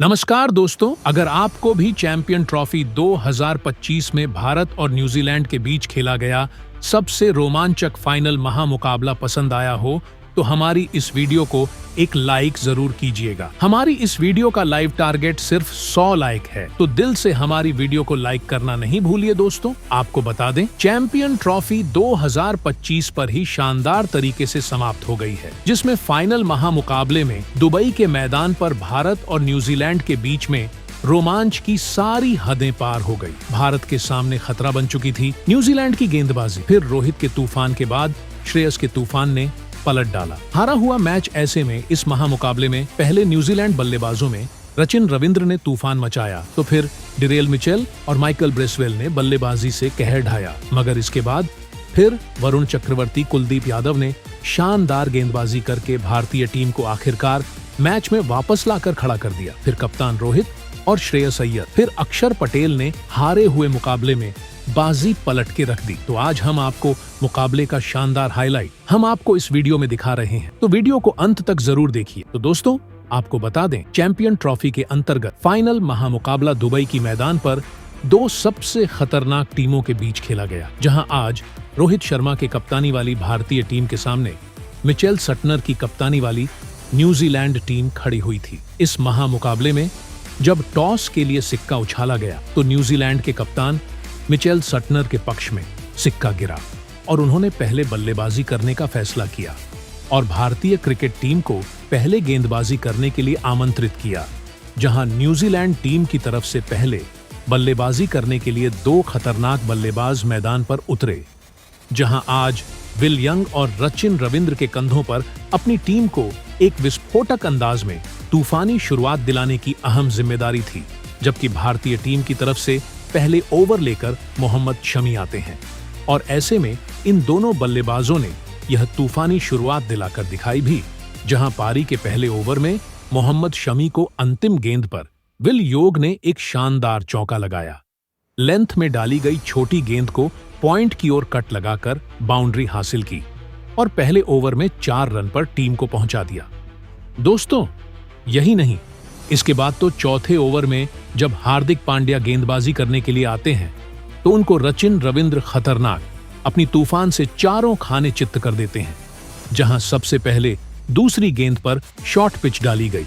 नमस्कार दोस्तों, अगर आपको भी चैंपियन ट्रॉफी 2025 में भारत और न्यूजीलैंड के बीच खेला गया सबसे रोमांचक फाइनल महामुकाबला पसंद आया हो तो हमारी इस वीडियो को एक लाइक जरूर कीजिएगा। हमारी इस वीडियो का लाइव टारगेट सिर्फ 100 लाइक है, तो दिल से हमारी वीडियो को लाइक करना नहीं भूलिए। दोस्तों, आपको बता दें, चैंपियन ट्रॉफी 2025 पर ही शानदार तरीके से समाप्त हो गई है, जिसमें फाइनल महामुकाबले में दुबई के मैदान पर भारत और न्यूजीलैंड के बीच में रोमांच की सारी हदें पार हो गई। भारत के सामने खतरा बन चुकी थी न्यूजीलैंड की गेंदबाजी। फिर रोहित के तूफान के बाद श्रेयस के तूफान ने पलट डाला। हारा हुआ मैच। ऐसे में इस महामुकाबले में पहले न्यूजीलैंड बल्लेबाजों में रचिन रविंद्र ने तूफान मचाया, तो फिर डिरेल मिचेल और माइकल ब्रेसवेल ने बल्लेबाजी से कहर ढाया। मगर इसके बाद फिर वरुण चक्रवर्ती, कुलदीप यादव ने शानदार गेंदबाजी करके भारतीय टीम को आखिरकार मैच में वापस लाकर खड़ा कर दिया। फिर कप्तान रोहित और श्रेयस अय्यर, फिर अक्षर पटेल ने हारे हुए मुकाबले में बाजी पलट के रख दी। तो आज हम आपको मुकाबले का शानदार हाईलाइट हम आपको इस वीडियो में दिखा रहे हैं, तो वीडियो को अंत तक जरूर देखिए। तो दोस्तों, आपको बता दें, चैंपियन ट्रॉफी के अंतर्गत फाइनल महामुकाबला दुबई की मैदान पर दो सबसे खतरनाक टीमों के बीच खेला गया, जहां आज रोहित शर्मा के कप्तानी वाली भारतीय टीम के सामने मिचेल सटनर की कप्तानी वाली न्यूजीलैंड टीम खड़ी हुई थी। इस महामुकाबले में जब टॉस के लिए सिक्का उछाला गया तो न्यूजीलैंड के कप्तान मिचेल सटनर के पक्ष में सिक्का गिरा और उन्होंने पहले बल्लेबाजी करने का फैसला किया और भारतीय क्रिकेट टीम को पहले गेंदबाजी करने के लिए आमंत्रित किया। जहां न्यूजीलैंड टीम की तरफ से पहले बल्लेबाजी करने के लिए दो खतरनाक बल्लेबाज मैदान पर उतरे, जहां आज विल यंग और रचिन रविंद्र के कंधों पर अपनी टीम को एक विस्फोटक अंदाज में तूफानी शुरुआत दिलाने की अहम जिम्मेदारी थी। जबकि भारतीय टीम की तरफ से पहले ओवर लेकर मोहम्मद शमी आते हैं और ऐसे में इन दोनों बल्लेबाजों ने यह तूफानी शुरुआत दिलाकर दिखाई भी, जहां पारी के पहले ओवर में मोहम्मद शमी को अंतिम गेंद पर विल योग ने एक शानदार चौका लगाया। लेंथ में डाली गई छोटी गेंद को पॉइंट की ओर कट लगाकर बाउंड्री हासिल की और पहले ओवर में 4 रन पर टीम को पहुंचा दिया। दोस्तों, यही नहीं, इसके बाद तो चौथे ओवर में जब हार्दिक पांड्या गेंदबाजी करने के लिए आते हैं तो उनको रचिन रविंद्र खतरनाक अपनी तूफान से चारों खाने चित्त कर देते हैं। जहां सबसे पहले दूसरी गेंद पर शॉर्ट पिच डाली गई,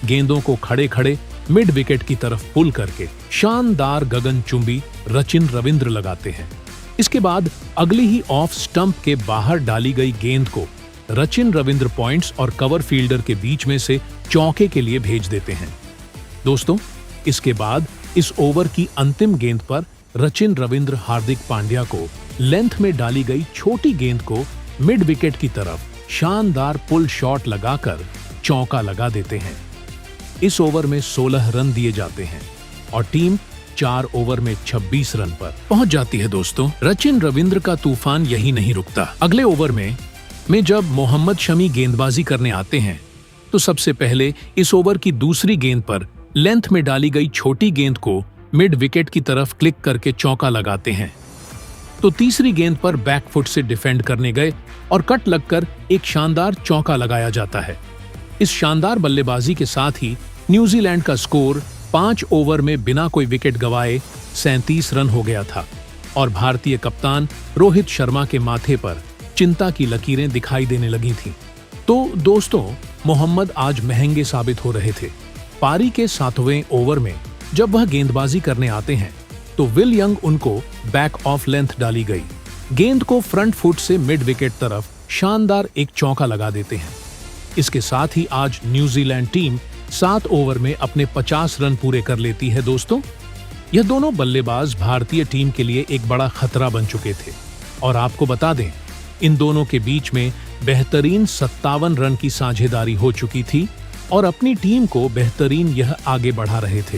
गेंदों को खड़े खड़े मिड विकेट की तरफ पुल करके शानदार गगनचुंबी रचिन रविंद्र लगाते हैं। इसके बाद अगली ही ऑफ स्टंप के बाहर डाली गई गेंद को रचिन रविंद्र पॉइंट्स और कवर फील्डर के बीच में से चौके के लिए भेज देते हैं। दोस्तों, इसके बाद इस ओवर की अंतिम गेंद पर रचिन रविंद्र हार्दिक पांड्या को लेंथ में डाली गई छोटी गेंद को मिड विकेट की तरफ शानदार पुल शॉट लगाकर चौका लगा देते हैं। इस ओवर में 16 रन दिए जाते हैं और टीम 4 ओवर में 26 रन पर पहुंच जाती है। दोस्तों, रचिन रविंद्र का तूफान यही नहीं रुकता। अगले ओवर में जब मोहम्मद शमी गेंदबाजी करने आते हैं तो सबसे पहले इस ओवर की दूसरी गेंद पर लेंथ में डाली गई छोटी गेंद को मिड विकेट की तरफ क्लिक करके चौका लगाते हैं। तो तीसरी गेंद पर बैकफुट से डिफेंड करने गए और कट लगकर एक शानदार चौका लगाया जाता है। इस शानदार बल्लेबाजी के साथ ही न्यूजीलैंड का स्कोर 5 ओवर में बिना कोई विकेट गंवाए 37 रन हो गया था और भारतीय कप्तान रोहित शर्मा के माथे पर चिंता की लकीरें दिखाई देने लगी थीं। तो दोस्तों, मोहम्मद आज महंगे साबित हो रहे थे। पारी के 7वें ओवर में जब वह गेंदबाजी करने आते हैं तो विल यंग उनको बैक ऑफ लेंथ डाली गई गेंद को फ्रंट फुट से मिड विकेट तरफ शानदार एक चौका लगा देते हैं। इसके साथ ही आज न्यूजीलैंड टीम 7 ओवर में अपने 50 रन पूरे कर लेती है। दोस्तों, यह दोनों बल्लेबाज भारतीय टीम के लिए एक बड़ा खतरा बन चुके थे और आपको बता दें, इन दोनों के बीच में बेहतरीन 57 रन की साझेदारी हो चुकी थी और अपनी टीम को बेहतरीन यह आगे बढ़ा रहे थे।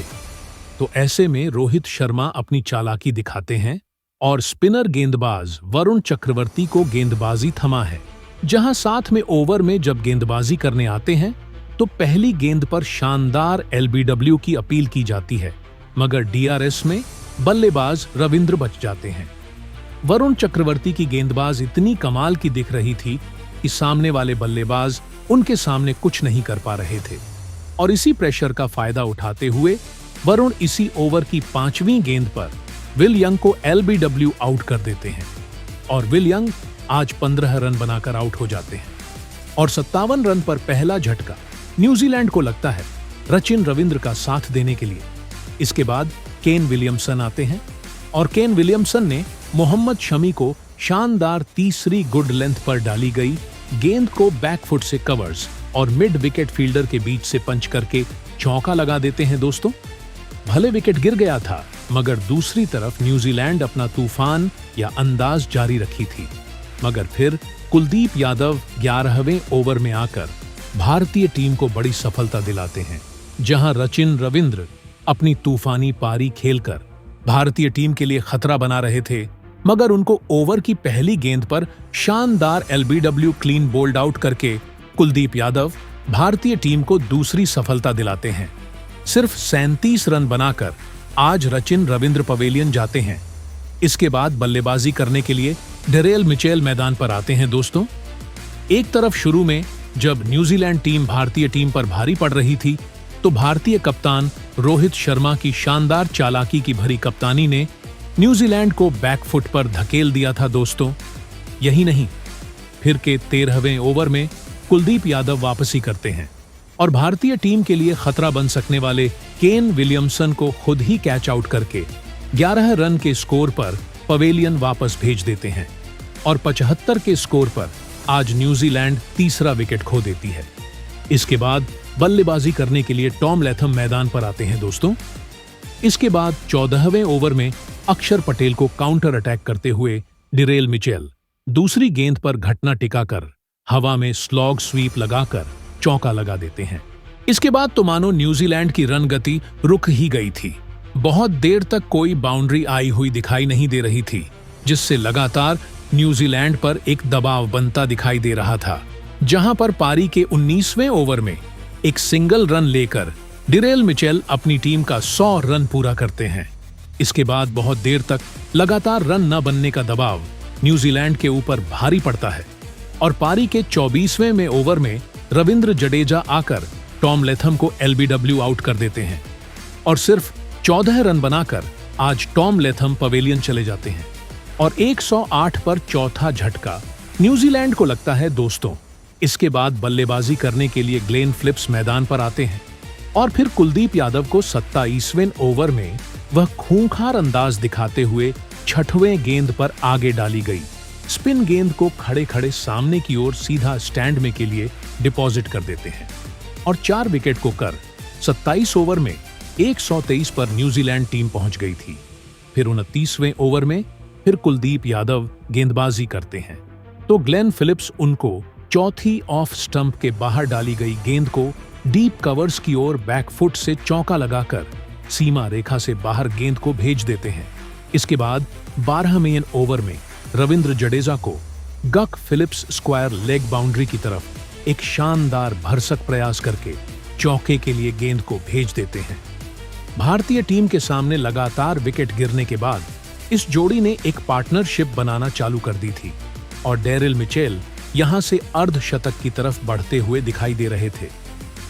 तो ऐसे में रोहित शर्मा अपनी चालाकी दिखाते हैं और स्पिनर गेंदबाज वरुण चक्रवर्ती को गेंदबाजी थमा है। जहां साथ में ओवर में जब गेंदबाजी करने आते हैं तो पहली गेंद पर शानदार LBW की अपील की जाती है, मगर DRS में बल्लेबाज रविंद्र बच जाते हैं। वरुण चक्रवर्ती की गेंदबाज इतनी कमाल की दिख रही थी कि सामने वाले बल्लेबाज उनके सामने कुछ नहीं कर पा रहे थे और इसी प्रेशर का फायदा उठाते हुए वरुण इसी ओवर की 5वीं गेंद पर विल यंग को एलबीडब्ल्यू आउट कर देते हैं और विल यंग आज 15 रन बनाकर आउट हो जाते हैं। और 57 रन पर पहला झटका न्यूजीलैंड को लगता है रचिन रविंद्र का साथ देने के लिए। इसके बाद केन विलियमसन आते हैं और केन विलियमसन ने मोहम्मद शमी को शानदार तीसरी गुड लेंथ पर डाली गई गेंद को बैकफुट से कवर्स और मिड विकेट फील्डर के बीच से पंच करके चौका लगा देते हैं। दोस्तों, भले विकेट गिर गया था, मगर दूसरी तरफ न्यूजीलैंड अपना तूफान या अंदाज जारी रखी थी। मगर फिर कुलदीप यादव 11वें ओवर में आकर भारतीय टीम को बड़ी सफलता दिलाते हैं, जहां रचिन रविंद्र अपनी तूफानी पारी खेलकर भारतीय टीम के लिए खतरा बना रहे थे, मगर उनको ओवर की पहली गेंद पर शानदार एलबीडब्ल्यू क्लीन बोल्ड आउट करके कुलदीप यादव भारतीय टीम को दूसरी सफलता दिलाते हैं। सिर्फ 37 रन बनाकर आज रचिन रविंद्र पवेलियन जाते हैं। इसके बाद बल्लेबाजी करने के लिए डेरेल मिचेल मैदान पर आते हैं। दोस्तों, एक तरफ शुरू में जब न्यूजीलैंड टीम भारतीय टीम पर भारी पड़ रही थी, तो भारतीय कप्तान रोहित शर्मा की शानदार चालाकी की भरी कप्तानी ने न्यूजीलैंड को बैकफुट पर धकेल दिया था। दोस्तों, यही नहीं, फिर के 13वें ओवर में कुलदीप यादव वापसी करते हैं और भारतीय टीम के लिए खतरा बन सकने वाले केन विलियमसन को खुद ही कैच आउट करके 11 रन के स्कोर पर पवेलियन वापस भेज देते हैं और 75 के स्कोर पर आज न्यूजीलैंड तीसरा विकेट खो देती है। इसके बाद बल्लेबाजी करने के लिए टॉम लैथम मैदान पर आते हैं। दोस्तों, इसके बाद 14वें ओवर में अक्षर पटेल को काउंटर अटैक करते हुए डेरेल मिचेल दूसरी गेंद पर घटना टिकाकर हवा में स्लॉग स्वीप लगाकर चौका लगा देते हैं। इसके बाद तो मानो न्यूजीलैंड की रन गति रुक ही गई थी। बहुत देर तक कोई बाउंड्री आई हुई दिखाई नहीं दे रही थी, जिससे लगातार न्यूजीलैंड पर एक दबाव बनता दिखाई दे रहा था, जहां पर पारी के 19वें ओवर में एक सिंगल रन लेकर डेरेल मिचेल अपनी टीम का 100 रन पूरा करते हैं। इसके बाद बहुत देर तक लगातार रन न बनने का दबाव न्यूजीलैंड के ऊपर भारी पड़ता है और पारी के 24वें में ओवर में रविंद्र जडेजा आकर टॉम लैथम को एलबीडब्ल्यू आउट कर देते हैं और सिर्फ 14 रन बनाकर आज टॉम लैथम पवेलियन चले जाते हैं और 108 पर चौथा झटका न्यूजीलैंड को लगता है। दोस्तों, इसके बाद बल्लेबाजी करने के लिए ग्लेन फिलिप्स मैदान पर आते हैं और फिर कुलदीप यादव को 27वें ओवर में वह खूंखार अंदाज दिखाते हुए 6वें गेंद पर आगे डाली गई स्पिन गेंद को खड़े खड़े सामने की ओर सीधा स्टैंड में के लिए डिपॉजिट कर देते हैं और 4 विकेट को कर 27 ओवर में 123 पर न्यूजीलैंड टीम पहुंच गई थी। फिर 29वें ओवर में फिर कुलदीप यादव गेंदबाजी करते हैं तो ग्लेन फिलिप्स उनको चौथी ऑफ स्टंप के बाहर डाली गई गेंद को डीप कवर्स की ओर बैकफुट से चौका लगाकर सीमा रेखा से बाहर गेंद को भेज देते हैं। इसके बाद 12वें ओवर में रविंद्र जडेजा को गक फिलिप्स स्क्वायर लेग बाउंड्री की तरफ एक शानदार भरसक प्रयास करके चौके के लिए गेंद को भेज देते हैं। भारतीय टीम के सामने लगातार विकेट गिरने के बाद इस जोड़ी ने एक पार्टनरशिप बनाना चालू कर दी थी और डेरेल मिचेल यहां से अर्धशतक की तरफ बढ़ते हुए दिखाई दे रहे थे।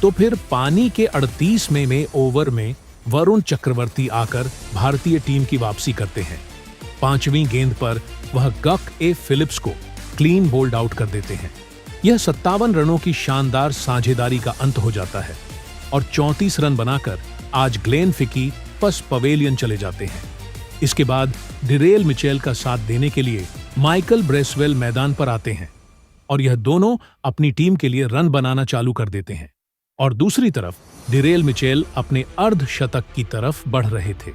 तो फिर पानी के 38वें ओवर में वरुण चक्रवर्ती आकर भारतीय टीम की वापसी करते हैं। 5वीं गेंद पर वह गक ए फिलिप्स को क्लीन बोल्ड आउट कर देते हैं। यह 57 रनों की शानदार साझेदारी का अंत हो जाता है और 34 रन बनाकर आज ग्लेन फिकी बस पवेलियन चले जाते हैं। इसके बाद डेरेल मिचेल का साथ देने के लिए माइकल ब्रेसवेल मैदान पर आते हैं और यह दोनों अपनी टीम के लिए रन बनाना चालू कर देते हैं और दूसरी तरफ डेरेल मिचेल अपने अर्धशतक की तरफ बढ़ रहे थे।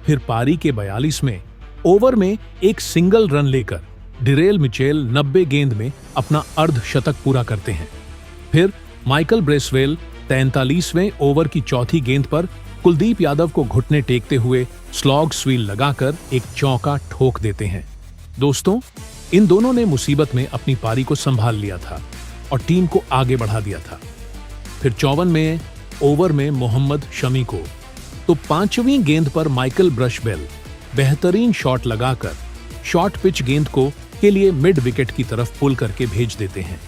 फिर पारी के 42वें ओवर में एक सिंगल रन लेकर डेरेल मिचेल 90 गेंद में अपना अर्धशतक पूरा करते हैं। फिर माइकल ब्रेसवेल 43वें ओवर की चौथी गेंद पर कुलदीप यादव को घुटने टेकते हुए स्लॉग स्वील लगाकर एक चौका ठोक देते हैं। दोस्तों, इन दोनों ने मुसीबत में अपनी पारी को संभाल लिया था और टीम को आगे बढ़ा दिया था। फिर 54वें ओवर में मोहम्मद शमी को तो 5वीं गेंद पर माइकल ब्रशबेल बेहतरीन शॉट लगाकर शॉर्ट पिच गेंद को के लिए मिड विकेट की तरफ पुल करके भेज देते हैं।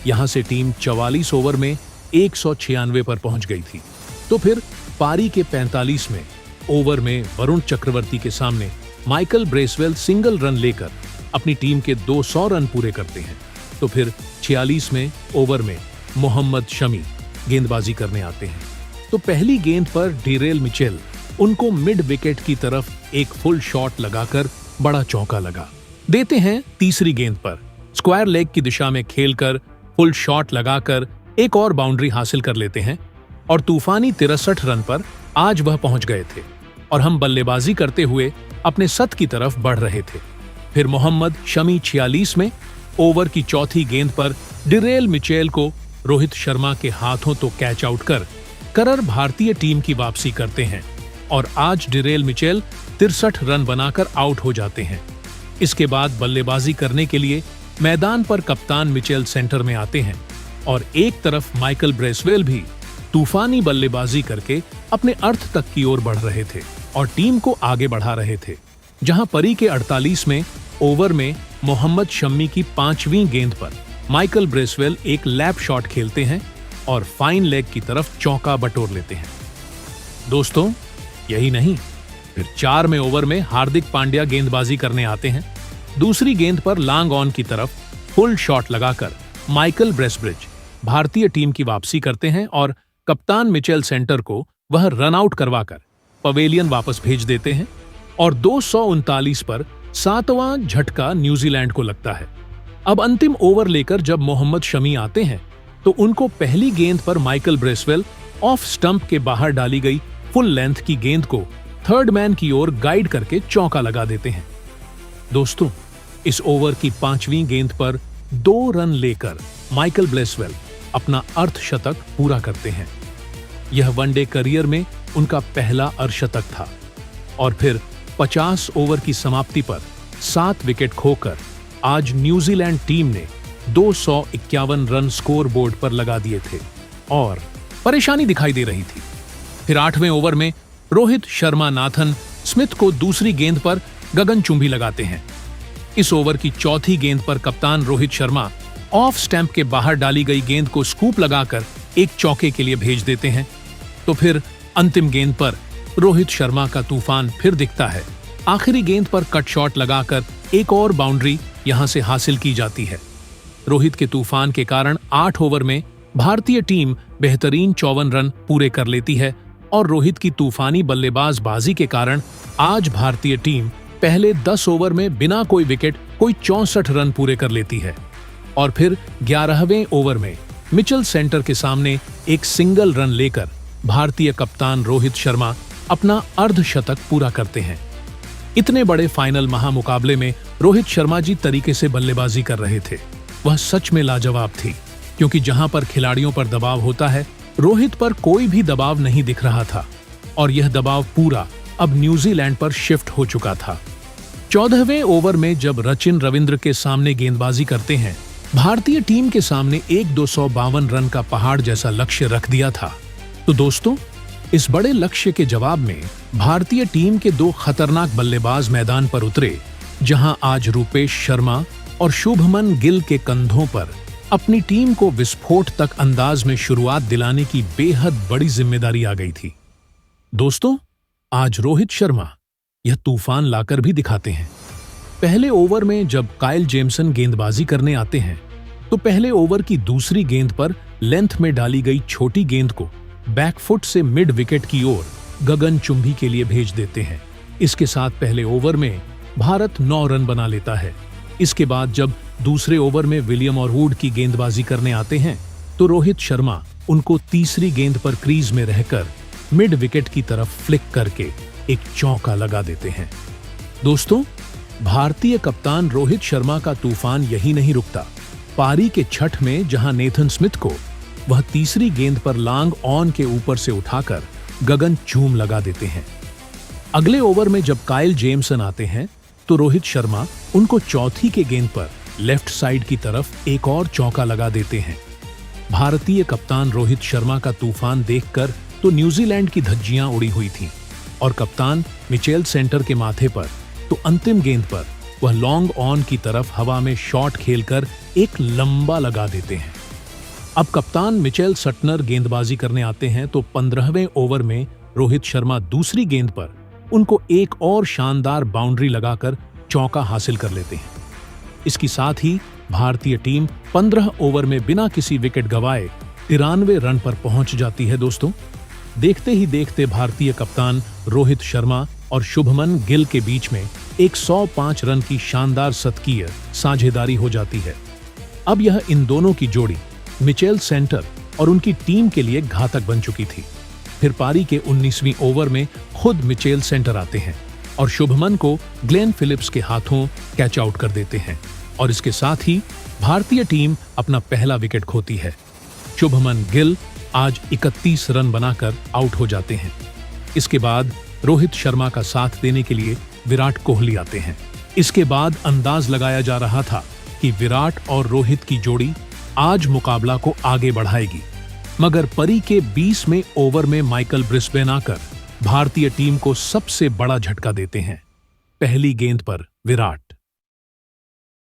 यहां से टीम 44 ओवर में 196 पर पहुंच गई थी। तो फिर पारी के 45वें ओवर में वरुण चक्रवर्ती के सामने माइकल ब्रेसवेल सिंगल रन लेकर अपनी टीम के 200 रन पूरे करते हैं। तो फिर 46वें ओवर में मोहम्मद शमी गेंदबाजी करने आते हैं। तो पहली गेंद पर डेरेल मिचेल उनको मिड विकेट की तरफ एक फुल शॉट लगाकर बड़ा चौका लगा देते हैं। तीसरी गेंद पर स्क्वायर लेग की दिशा में खेलकर फुल शॉट लगाकर एक और बाउंड्री हासिल कर लेते हैं और तूफानी 63 रन पर आज वह पहुंच गए थे और हम बल्लेबाजी करते हुए अपने शत की तरफ बढ़ रहे थे। फिर मोहम्मद शमी 46 ओवर की चौथी गेंद पर डेरेल मिचेल को रोहित शर्मा के हाथों तो कैच आउट कर भारतीय टीम की वापसी करते हैं और आज डेरेल मिचेल 63 रन बनाकर आउट हो जाते हैं। इसके बाद बल्लेबाजी करने के लिए मैदान पर कप्तान मिचेल सेंटर में आते हैं और एक तरफ माइकल ब्रेसवेल भी तूफानी बल्लेबाजी करके अपने अर्थ तक की ओर बढ़ रहे थे और टीम को आगे बढ़ा रहे थे। जहां परी के 48वें ओवर में मोहम्मद शम्मी की 5वीं गेंद पर माइकल ब्रेसवेल एक लैप शॉट खेलते हैं और फाइन लेग की तरफ चौका बटोर लेते हैं। दोस्तों, यही नहीं, फिर 4वें ओवर में हार्दिक पांड्या गेंदबाजी करने आते हैं। दूसरी गेंद पर लॉन्ग ऑन की तरफ फुल शॉट लगाकर माइकल ब्रेसब्रिज भारतीय टीम की वापसी करते हैं और कप्तान मिचेल सेंटर को वह रन आउट करवाकर पवेलियन वापस भेज देते हैं और 239 पर 7वां झटका न्यूजीलैंड को लगता है। अब अंतिम ओवर लेकर जब मोहम्मद शमी आते हैं तो उनको पहली गेंद पर माइकल ब्रेसवेल ऑफ स्टंप के बाहर डाली गई फुल लेंथ की गेंद को थर्ड मैन की ओर गाइड करके चौका लगा देते हैं। दोस्तों, इस ओवर की 5वीं गेंद पर 2 रन लेकर माइकल ब्रेसवेल अपना अर्धशतक पूरा करते हैं। यह वनडे करियर में उनका पहला अर्धशतक था और फिर 50 ओवर की समाप्ति पर 7 विकेट खोकर आज न्यूजीलैंड टीम ने 251 रन स्कोर बोर्ड पर लगा दिए थे और परेशानी दिखाई दे रही थी। फिर 8वें ओवर में रोहित शर्मा नाथन स्मिथ को दूसरी गेंद पर गगनचुंबी लगाते हैं। इस ओवर की चौथी गेंद पर कप्तान रोहित शर्मा ऑफ स्टैंप के बाहर डाली गई गेंद को स्कूप लगाकर एक चौके के लिए भेज देते हैं। तो फिर अंतिम गेंद पर रोहित शर्मा का तूफान फिर दिखता है। आखिरी गेंद पर कट शॉट लगाकर एक और बाउंड्री यहां से हासिल की जाती है। रोहित के तूफान के कारण 8 ओवर में भारतीय टीम बेहतरीन 54 रन पूरे कर लेती है और रोहित की तूफानी बल्लेबाजबाजी के कारण आज भारतीय टीम पहले 10 ओवर में बिना कोई विकेट कोई 64 रन पूरे कर लेती है और फिर 11वें ओवर में मिचेल सेंटर के सामने एक सिंगल रन लेकर भारतीय कप्तान रोहित शर्मा अपना अर्धशतक पूरा करते हैं। इतने बड़े फाइनल महामुकाबले में रोहित शर्मा जी तरीके से बल्लेबाजी कर रहे थे। वह सच में लाजवाब थी, क्योंकि जहां पर खिलाड़ियों पर दबाव होता है, रोहित पर कोई भी दबाव नहीं दिख रहा था और यह दबाव पूरा अब न्यूजीलैंड पर शिफ्ट हो चुका था। 14वें ओवर में जब रचिन रविंद्र के सामने गेंदबाजी करते हैं, भारतीय टीम के सामने एक 252 रन का पहाड़ जैसा लक्ष्य रख दिया था। तो दोस्तों, इस बड़े लक्ष्य के जवाब में भारतीय टीम के 2 खतरनाक बल्लेबाज मैदान पर उतरे, जहां आज रूपेश शर्मा और शुभमन गिल के कंधों पर अपनी टीम को विस्फोट तक अंदाज में शुरुआत दिलाने की बेहद बड़ी जिम्मेदारी आ गई थी। दोस्तों, आज रोहित शर्मा यह तूफान लाकर भी दिखाते हैं। पहले ओवर में जब काइल जेमसन गेंदबाजी करने आते हैं, तो पहले ओवर की दूसरी गेंद पर लेंथ में डाली गई छोटी गेंद को बैकफुट से मिड विकेट की ओर गगनचुंबी के लिए भेज देते हैं। इसके साथ पहले ओवर में भारत 9 रन बना लेता है। इसके बाद जब दूसरे ओवर में विलियम और वुड की गेंदबाजी करने आते हैं, तो रोहित शर्मा उनको तीसरी गेंद पर क्रीज में रहकर मिड विकेट की तरफ फ्लिक करके एक चौका लगा देते हैं। दोस्तों, भारतीय कप्तान रोहित शर्मा का तूफान यही नहीं रुकता। पारी के छठ में जहां नेथन स्मिथ को वह तीसरी गेंद पर लॉन्ग ऑन के ऊपर से उठाकर गगन चूम लगा देते हैं। अगले ओवर में जब काइल जेमसन आते हैं, तो रोहित शर्मा उनको चौथी के गेंद पर लेफ्ट साइड की तरफ एक और चौका लगा देते हैं। भारतीय कप्तान रोहित शर्मा का तूफान देखकर तो न्यूजीलैंड की धज्जियां उड़ी हुई थीं और कप्तान मिचेल सेंटर के माथे पर तो अंतिम गेंद पर वह लॉन्ग ऑन की तरफ हवा में शॉट खेलकर एक लंबा लगा देते हैं। अब कप्तान मिचेल सटनर गेंदबाजी करने आते हैं तो 15वें ओवर में रोहित शर्मा दूसरी गेंद पर उनको एक और शानदार बाउंड्री लगाकर चौका हासिल कर लेते हैं। इसके साथ ही भारतीय टीम 15 ओवर में बिना किसी विकेट गंवाए 93 रन पर पहुंच जाती है। दोस्तों, देखते ही देखते भारतीय कप्तान रोहित शर्मा और शुभमन गिल के बीच में एक 105 रन की शानदार शतकीय साझेदारी हो जाती है। अब यह इन दोनों की जोड़ी मिचेल सेंटर और उनकी टीम के लिए घातक बन चुकी थी। फिर पारी के 19वीं ओवर में खुद मिचेल सेंटर आते हैं और शुभमन को ग्लेन फिलिप्स के हाथों कैच आउट कर देते हैं और इसके साथ ही भारतीय टीम अपना पहला विकेट खोती है। शुभमन गिल आज 31 रन बनाकर आउट हो जाते हैं। इसके बाद रोहित शर्मा का साथ देने के लिए विराट कोहली आते हैं। इसके बाद अंदाज लगाया जा रहा था कि विराट और रोहित की जोड़ी आज मुकाबला को आगे बढ़ाएगी, मगर परी के 20वें ओवर में माइकल ब्रिस्बेन आकर भारतीय टीम को सबसे बड़ा झटका देते हैं। पहली गेंद पर विराट